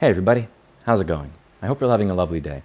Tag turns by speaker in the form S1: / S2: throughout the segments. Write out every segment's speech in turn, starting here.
S1: Hey everybody, how's it going? I hope you're having a lovely day.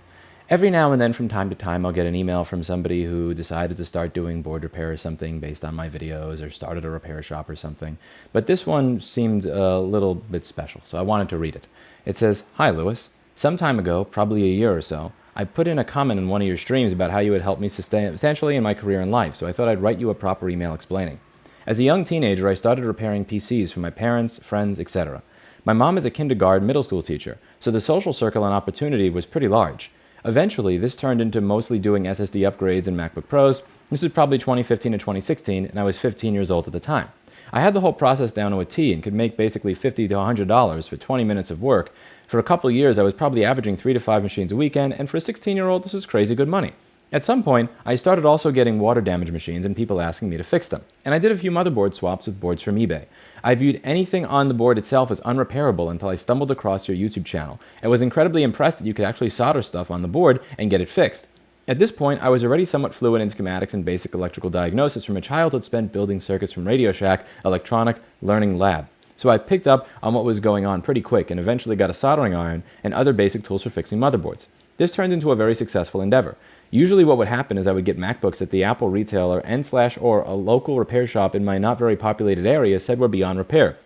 S1: Every now and then from time to time I'll get an email from somebody who decided to start doing board repair or something based on my videos or started a repair shop or something. But this one seemed a little bit special, so I wanted to read it. It says, "Hi Lewis, some time ago, probably a year or so, I put in a comment in one of your streams about how you had helped me substantially in my career and life, so I thought I'd write you a proper email explaining. As a young teenager, I started repairing PCs for my parents, friends, etc. My mom is a kindergarten middle school teacher, so the social circle and opportunity was pretty large. Eventually, this turned into mostly doing SSD upgrades and MacBook Pros. This was probably 2015 to 2016, and I was 15 years old at the time. I had the whole process down to a T and could make basically $50 to $100 for 20 minutes of work. For a couple of years, I was probably averaging 3 to 5 machines a weekend, and for a 16-year-old, this is crazy good money. At some point, I started also getting water damage machines and people asking me to fix them, and I did a few motherboard swaps with boards from eBay. I viewed anything on the board itself as unrepairable until I stumbled across your YouTube channel, and was incredibly impressed that you could actually solder stuff on the board and get it fixed. At this point, I was already somewhat fluent in schematics and basic electrical diagnosis from a childhood spent building circuits from Radio Shack Electronic Learning Lab. So I picked up on what was going on pretty quick and eventually got a soldering iron and other basic tools for fixing motherboards. This turned into a very successful endeavor. Usually what would happen is I would get MacBooks at the Apple retailer and/or a local repair shop in my not very populated area said were beyond repair,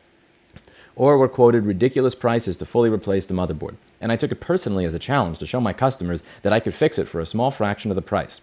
S1: or were quoted ridiculous prices to fully replace the motherboard. And I took it personally as a challenge to show my customers that I could fix it for a small fraction of the price.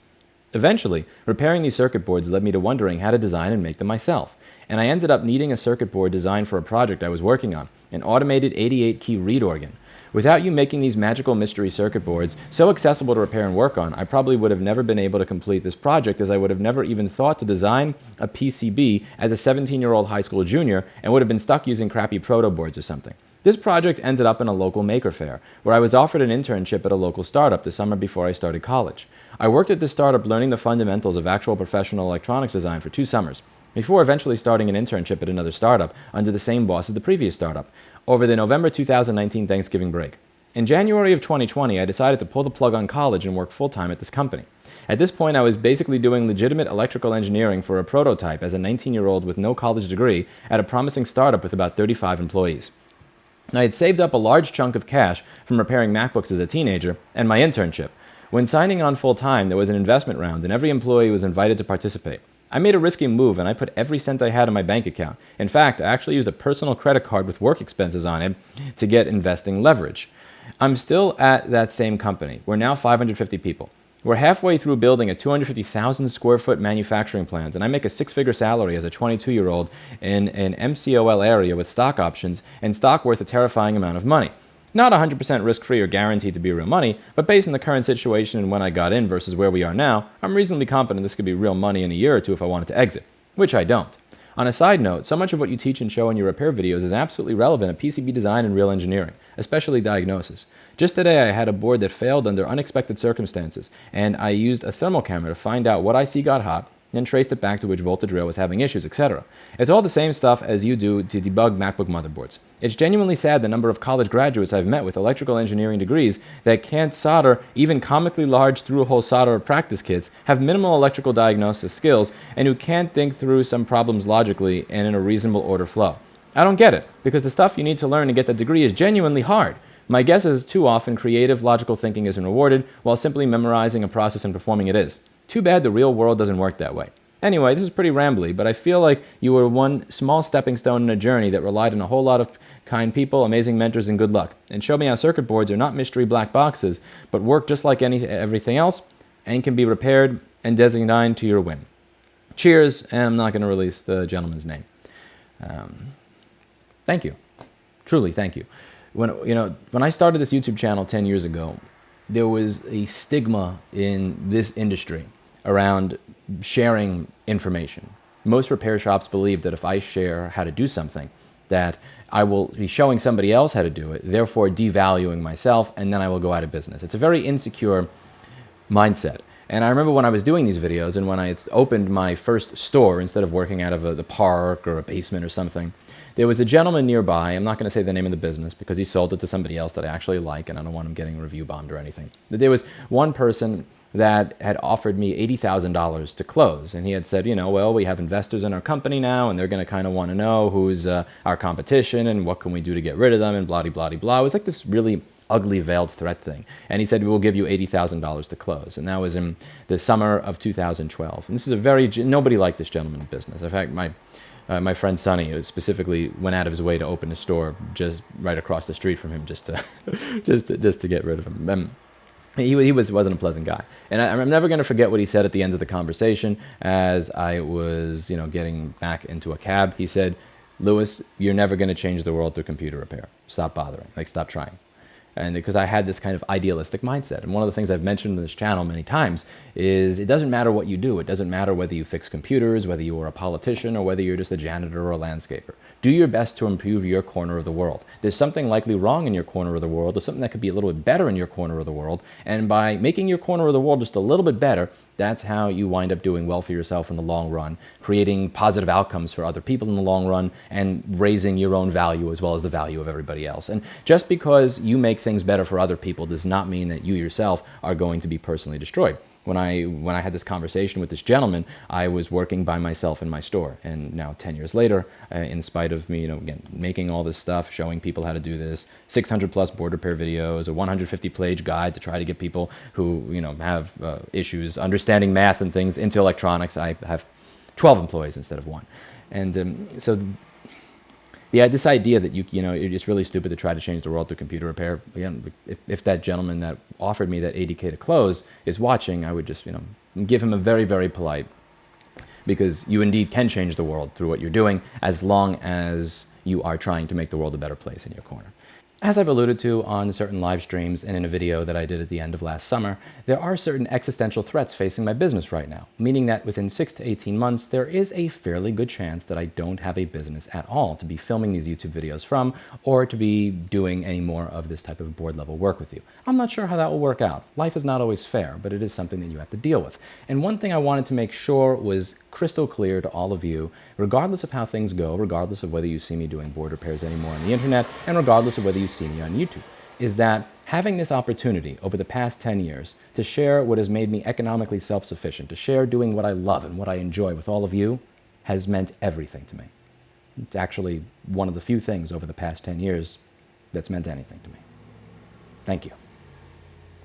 S1: Eventually, repairing these circuit boards led me to wondering how to design and make them myself, and I ended up needing a circuit board designed for a project I was working on, an automated 88-key read organ. Without you making these magical mystery circuit boards so accessible to repair and work on, I probably would have never been able to complete this project, as I would have never even thought to design a PCB as a 17-year-old high school junior and would have been stuck using crappy proto boards or something. This project ended up in a local maker fair, where I was offered an internship at a local startup the summer before I started college. I worked at this startup learning the fundamentals of actual professional electronics design for 2 summers, before eventually starting an internship at another startup under the same boss as the previous startup, over the November 2019 Thanksgiving break. In January of 2020, I decided to pull the plug on college and work full-time at this company. At this point, I was basically doing legitimate electrical engineering for a prototype as a 19-year-old with no college degree at a promising startup with about 35 employees. I had saved up a large chunk of cash from repairing MacBooks as a teenager and my internship. When signing on full-time, there was an investment round and every employee was invited to participate. I made a risky move and I put every cent I had in my bank account. In fact, I actually used a personal credit card with work expenses on it to get investing leverage. I'm still at that same company. We're now 550 people. We're halfway through building a 250,000 square foot manufacturing plant, and I make a 6-figure salary as a 22-year-old in an MCOL area with stock options and stock worth a terrifying amount of money. Not 100% risk-free or guaranteed to be real money, but based on the current situation and when I got in versus where we are now, I'm reasonably confident this could be real money in a year or two if I wanted to exit, which I don't. On a side note, so much of what you teach and show in your repair videos is absolutely relevant at PCB design and real engineering, especially diagnosis. Just today I had a board that failed under unexpected circumstances, and I used a thermal camera to find out what IC got hot, then traced it back to which voltage rail was having issues, etc. It's all the same stuff as you do to debug MacBook motherboards. It's genuinely sad the number of college graduates I've met with electrical engineering degrees that can't solder even comically large through-hole solder practice kits, have minimal electrical diagnosis skills, and who can't think through some problems logically and in a reasonable order flow. I don't get it, because the stuff you need to learn to get the degree is genuinely hard. My guess is too often creative, logical thinking isn't rewarded, while simply memorizing a process and performing it is. Too bad the real world doesn't work that way. Anyway, this is pretty rambly, but I feel like you were one small stepping stone in a journey that relied on a whole lot of kind people, amazing mentors, and good luck, and showed me how circuit boards are not mystery black boxes, but work just like everything else, and can be repaired and designed to your whim. Cheers, and I'm not going to release the gentleman's name. Thank you. Truly, thank you. When I started this YouTube channel 10 years ago, there was a stigma in this industry around sharing information. Most repair shops believe that if I share how to do something, that I will be showing somebody else how to do it, therefore devaluing myself, and then I will go out of business. It's a very insecure mindset. And I remember when I was doing these videos and when I opened my first store instead of working out of the park or a basement or something, there was a gentleman nearby. I'm not going to say the name of the business because he sold it to somebody else that I actually like and I don't want him getting review bombed or anything. But there was one person that had offered me $80,000 to close. And he had said, well, we have investors in our company now, and they're going to kind of want to know who's our competition and what can we do to get rid of them and blah, blah, blah, blah. It was like this really ugly veiled threat thing. And he said, we will give you $80,000 to close. And that was in the summer of 2012. And this is nobody liked this gentleman in business. In fact, my friend Sonny specifically went out of his way to open a store just right across the street from him just to just to get rid of him. He wasn't a pleasant guy. And I'm never going to forget what he said at the end of the conversation as I was, getting back into a cab. He said, Lewis, you're never going to change the world through computer repair. Stop bothering. Stop trying. And because I had this kind of idealistic mindset. And one of the things I've mentioned in this channel many times is it doesn't matter what you do. It doesn't matter whether you fix computers, whether you are a politician, or whether you're just a janitor or a landscaper. Do your best to improve your corner of the world. There's something likely wrong in your corner of the world. There's something that could be a little bit better in your corner of the world. And by making your corner of the world just a little bit better, that's how you wind up doing well for yourself in the long run, creating positive outcomes for other people in the long run, and raising your own value as well as the value of everybody else. And just because you make things better for other people does not mean that you yourself are going to be personally destroyed. When I had this conversation with this gentleman, I was working by myself in my store. And now 10 years later, in spite of me, again, making all this stuff, showing people how to do this, 600 plus board repair videos, a 150-page guide to try to get people who, have issues understanding math and things into electronics, I have 12 employees instead of one. And so this idea that it's really stupid to try to change the world through computer repair. Again, if that gentleman that offered me that $80K to close is watching, I would just give him a very, very polite, because you indeed can change the world through what you're doing as long as you are trying to make the world a better place in your corner. As I've alluded to on certain live streams and in a video that I did at the end of last summer, there are certain existential threats facing my business right now, meaning that within 6 to 18 months, there is a fairly good chance that I don't have a business at all to be filming these YouTube videos from, or to be doing any more of this type of board level work with you. I'm not sure how that will work out. Life is not always fair, but it is something that you have to deal with. And one thing I wanted to make sure was crystal clear to all of you, regardless of how things go, regardless of whether you see me doing board repairs anymore on the internet, and regardless of whether you see me on YouTube, is that having this opportunity over the past 10 years to share what has made me economically self-sufficient, to share doing what I love and what I enjoy with all of you, has meant everything to me. It's actually one of the few things over the past 10 years that's meant anything to me. Thank you.